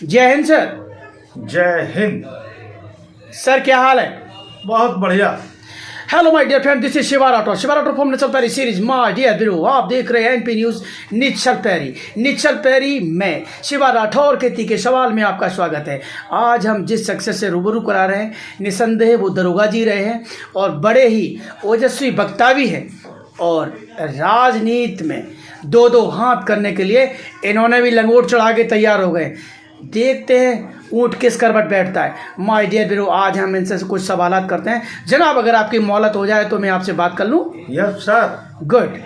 जय हिंद सर। जय हिंद सर क्या हाल है? बहुत बढ़िया। Hello my dear friend, this is Shiva Rathore from Nishchal पैरी सीरीज। माय डियर ब्रो, आप देख रहे हैं एनपी न्यूज निश्चल पैरी में शिवा राठौर के तीखे सवाल में आपका स्वागत है। आज हम जिस सक्सेस से रूबरू करा रहे हैं, निसंदेह वो दरोगा जी रहे हैं और बड़े ही ओजस्वी वक्ता भी हैं और राजनीति में दो हाथ करने के लिए इन्होंने भी लंगोट चढ़ा के तैयार हो गए। देखते हैं ऊँट किस करवट बैठता है। माय डियर ब्रो, आज हम इनसे कुछ सवालात करते हैं। जनाब, अगर आपकी मोहलत हो जाए तो मैं आपसे बात कर लूँ? Yes sir. गुड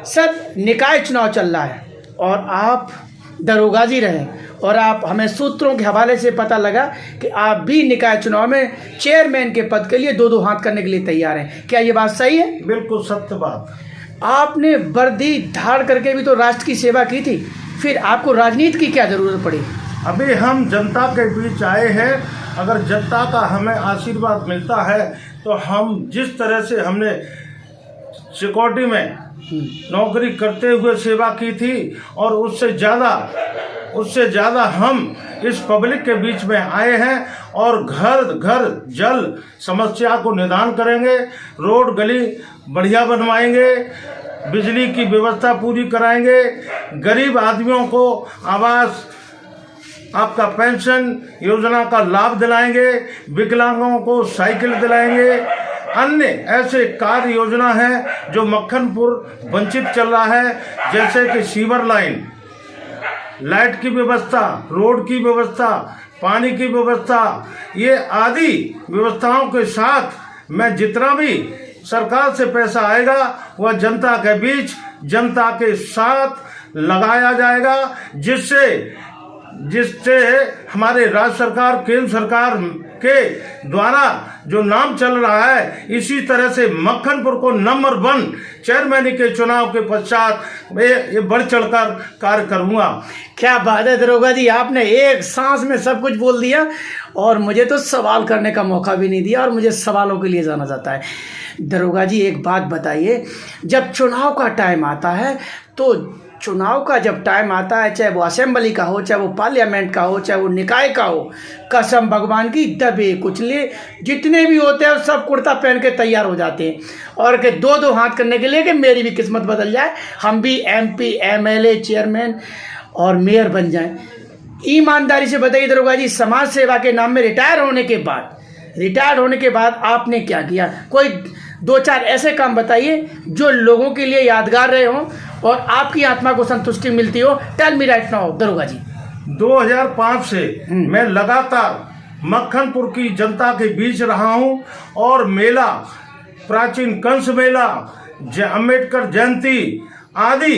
सर, निकाय चुनाव चल रहा है और आप दरोगा जी रहे और आप हमें सूत्रों के हवाले से पता लगा कि आप भी निकाय चुनाव में चेयरमैन के पद के लिए दो हाथ करने के लिए तैयार हैं। क्या ये बात सही है? बिल्कुल सत्य बात। आपने वर्दी धाड़ करके भी तो राष्ट्र की सेवा की थी, फिर आपको राजनीति की क्या जरूरत पड़ी? अभी हम जनता के बीच आए हैं। अगर जनता का हमें आशीर्वाद मिलता है तो हम जिस तरह से हमने सिक्योरिटी में नौकरी करते हुए सेवा की थी और उससे ज़्यादा हम इस पब्लिक के बीच में आए हैं और घर घर जल समस्या को निदान करेंगे, रोड गली बढ़िया बनवाएंगे, बिजली की व्यवस्था पूरी कराएंगे, गरीब आदमियों को आवास, आपका पेंशन योजना का लाभ दिलाएंगे, विकलांगों को साइकिल दिलाएंगे। अन्य ऐसे कार्य योजना है जो मक्खनपुर वंचित चल रहा है, जैसे कि सीवर लाइन, लाइट की व्यवस्था, रोड की व्यवस्था, पानी की व्यवस्था, ये आदि व्यवस्थाओं के साथ मैं जितना भी सरकार से पैसा आएगा वह जनता के बीच, जनता के साथ लगाया जाएगा, जिससे हमारे राज्य सरकार, केंद्र सरकार के द्वारा जो नाम चल रहा है, इसी तरह से मक्खनपुर को नंबर 1 चेयरमैन के चुनाव के पश्चात ये बढ़ चढ़कर कार्य करूंगा। क्या बात है दरोगा जी, आपने एक सांस में सब कुछ बोल दिया और मुझे तो सवाल करने का मौका भी नहीं दिया और मुझे सवालों के लिए जाना जाता है। दरोगा जी एक बात बताइए, जब चुनाव का टाइम आता है तो चुनाव का जब टाइम आता है, चाहे वो असेंबली का हो, चाहे वो पार्लियामेंट का हो, चाहे वो निकाय का हो, कसम भगवान की दबे कुचले जितने भी होते हैं सब कुर्ता पहन के तैयार हो जाते हैं और कि दो हाथ करने के लिए कि मेरी भी किस्मत बदल जाए, हम भी MP MLA चेयरमैन और मेयर बन जाएं। ईमानदारी से बताइए दरोगा जी, समाज सेवा के नाम में रिटायर होने के बाद आपने क्या किया? कोई 2-4 ऐसे काम बताइए जो लोगों के लिए यादगार रहे हों और आपकी आत्मा को संतुष्टि मिलती हो। टेल मी राइट नाउ दरोगा जी। 2005 से मैं लगातार मक्खनपुर की जनता के बीच रहा हूं और मेला, प्राचीन कंस मेला, अम्बेडकर जयंती आदि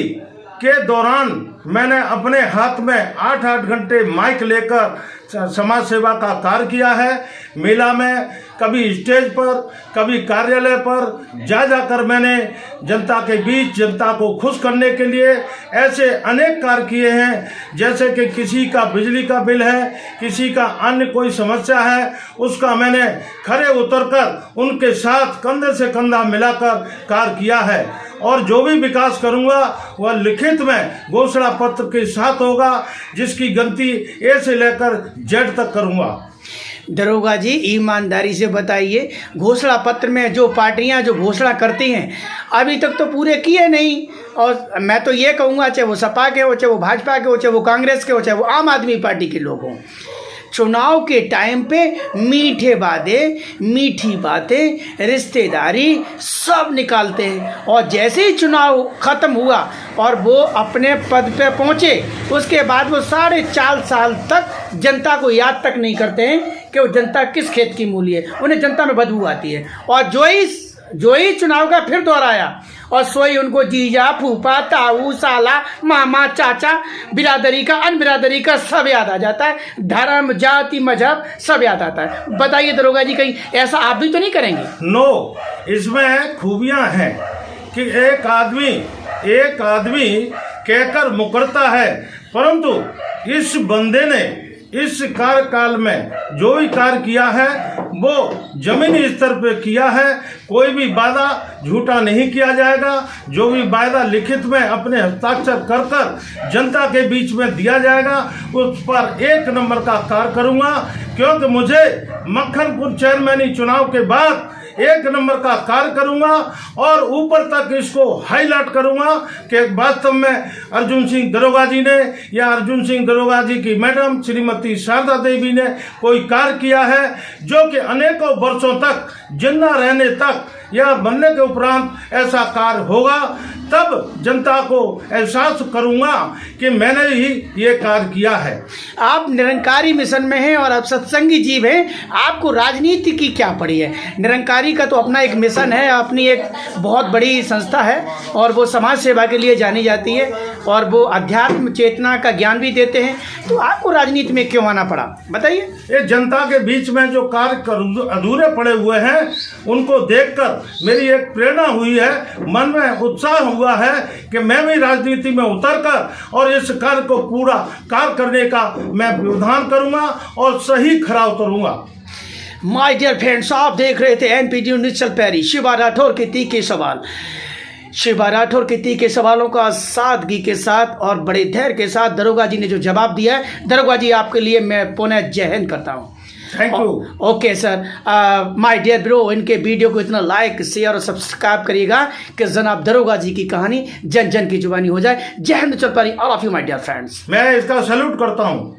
के दौरान मैंने अपने हाथ में 8-8 घंटे माइक लेकर समाज सेवा का कार्य किया है। मेला में कभी स्टेज पर, कभी कार्यालय पर जाकर मैंने जनता के बीच, जनता को खुश करने के लिए ऐसे अनेक कार्य किए हैं, जैसे कि किसी का बिजली का बिल है, किसी का अन्य कोई समस्या है, उसका मैंने खड़े उतरकर उनके साथ कंधे से कंधा मिलाकर कार्य किया है और जो भी विकास करूंगा वह लिखित में घोषणा पत्र के साथ होगा, जिसकी गिनती A से लेकर Z तक करूंगा। दरोगा जी ईमानदारी से बताइए, घोषणा पत्र में जो पार्टियां जो घोषणा करती हैं अभी तक तो पूरे किए नहीं, और मैं तो ये कहूँगा चाहे वो सपा के हो, चाहे वो भाजपा के हो, चाहे वो कांग्रेस के हो, चाहे वो आम आदमी पार्टी के लोग हों, चुनाव के टाइम पे मीठे वादे, मीठी बातें, रिश्तेदारी सब निकालते हैं और जैसे ही चुनाव ख़त्म हुआ और वो अपने पद पे पहुँचे, उसके बाद वो 4.5 साल तक जनता को याद तक नहीं करते हैं कि वो जनता किस खेत की मूली है। उन्हें जनता में बदबू आती है और जो ही चुनाव का फिर दोहराया और सोई उनको जीजा, फूफा, ताऊ, साला, मामा, चाचा, बिरादरी का, अन बिरादरी का सब याद आ जाता है, धर्म, जाति, मजहब सब याद आता है। बताइए दरोगा जी, कहीं ऐसा आप भी तो नहीं करेंगे? नो, इसमें खूबियां हैं कि एक आदमी कहकर मुकरता है, परंतु इस बंदे ने इस कार्यकाल में जो भी कार्य किया है वो जमीनी स्तर पे किया है। कोई भी वादा झूठा नहीं किया जाएगा। जो भी वादा लिखित में अपने हस्ताक्षर कर कर जनता के बीच में दिया जाएगा उस पर 1 नंबर का कार्य करूंगा, क्योंकि मुझे मक्खनपुर चेयरमैनी चुनाव के बाद 1 नंबर का कार्य करूंगा और ऊपर तक इसको हाईलाइट करूंगा कि वास्तव में अर्जुन सिंह दरोगा जी ने या अर्जुन सिंह दरोगा जी की मैडम श्रीमती शारदा देवी ने कोई कार्य किया है जो कि अनेकों वर्षों तक जिंदा रहने तक या बनने के उपरांत ऐसा कार्य होगा, तब जनता को एहसास करूंगा कि मैंने ही ये कार्य किया है। आप निरंकारी मिशन में हैं और आप सत्संगी जीव हैं, आपको राजनीति की क्या पड़ी है? निरंकारी का तो अपना एक मिशन है, अपनी एक बहुत बड़ी संस्था है और वो समाज सेवा के लिए जानी जाती है और वो अध्यात्म चेतना का ज्ञान भी देते हैं, तो आपको राजनीति में क्यों आना पड़ा, बताइए। ये जनता के बीच में जो कार्य अधूरे पड़े हुए हैं उनको देखकर मेरी एक प्रेरणा हुई है, मन में उत्साह हुआ है कि मैं भी राजनीति में उतरकर और इस कार्य को पूरा कार्य करने का मैं विधान करूंगा और सही खरा उतरूंगा। माय डियर फ्रेंड्स, आप देख रहे थे एनपीटी न्यूज़ पैरी। शिवा राठौर के तीखे सवाल, शिवा राठौर के तीखे सवालों का सादगी के साथ और बड़े धैर्य के साथ दरोगा जी ने जो जवाब दिया है, दरोगा जी आपके लिए मैं पुनः जय हिंद करता हूँ। Thank you. Okay sir, my dear bro, इनके वीडियो को इतना लाइक शेयर और सब्सक्राइब करिएगा कि जनाब दरोगा जी की कहानी जन जन की जुबानी हो जाए। जय हिंद चल पारी all of you my dear friends. मैं इसका सैल्यूट करता हूँ।